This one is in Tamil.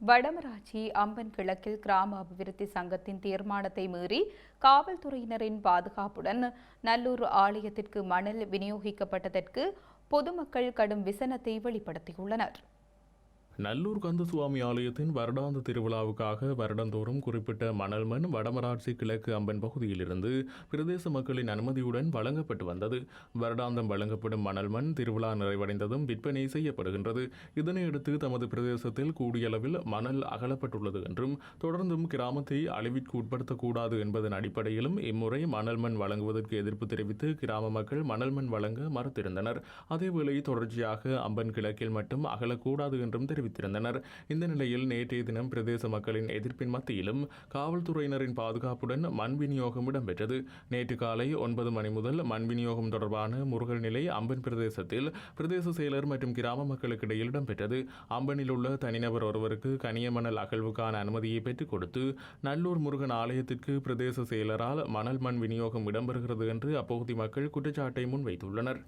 வடமராட்சி அம்பன் கிழக்கில் கிராம அபிவிருத்தி சங்கத்தின் தீர்மானத்தை மீறி காவல்துறையினரின் பாதுகாப்புடன் நல்லூர் ஆலயத்திற்கு மணல் விநியோகிக்கப்பட்டதற்கு பொதுமக்கள் கடும் விசனத்தை வெளிப்படுத்தியுள்ளனர். நல்லூர் கந்தசுவாமி ஆலயத்தின் வருடாந்த திருவிழாவுக்காக வருடந்தோறும் குறிப்பிட்ட மணல் மண் வடமராட்சி கிழக்கு அம்பன் பகுதியிலிருந்து பிரதேச மக்களின் அனுமதியுடன் வழங்கப்பட்டு வந்தது. வருடாந்தம் வழங்கப்படும் மணல் மண் திருவிழா நிறைவடைந்ததும் விற்பனை செய்யப்படுகின்றது. இதனையடுத்து தமது பிரதேசத்தில் கூடிய அளவில் மணல் அகலப்பட்டுள்ளது என்றும் தொடர்ந்தும் கிராமத்தை அழிவிற்கு உட்படுத்தக்கூடாது என்பதன் அடிப்படையிலும் இம்முறை மணல் மண் வழங்குவதற்கு எதிர்ப்பு தெரிவித்து கிராம மக்கள் மணல் மண் வழங்க மறுத்திருந்தனர். அதேவேளை தொடர்ச்சியாக அம்பன் கிழக்கில் மட்டும் அகலக்கூடாது என்றும் தெரிவித்திருந்தனர். இந்த நிலையில் நேற்றைய தினம் பிரதேச மக்களின் எதிர்ப்பின் மத்தியிலும் காவல்துறையினரின் பாதுகாப்புடன் மண் விநியோகம் இடம்பெற்றது. நேற்று காலை 9 மணி முதல் மண் விநியோகம் தொடர்பான முருகல் நிலை அம்பன் பிரதேசத்தில் பிரதேச செயலர் மற்றும் கிராம மக்களுக்கு இடையில் இடம்பெற்றது. அம்பனில் உள்ள தனிநபர் ஒருவருக்கு கனிய மணல் அகழ்வுக்கான அனுமதியை பெற்றுக் கொடுத்து நல்லூர் முருகன் ஆலயத்திற்கு பிரதேச செயலரால் மணல் மண் விநியோகம் இடம்பெறுகிறது என்று அப்பகுதி மக்கள் குற்றச்சாட்டை முன்வைத்துள்ளனர்.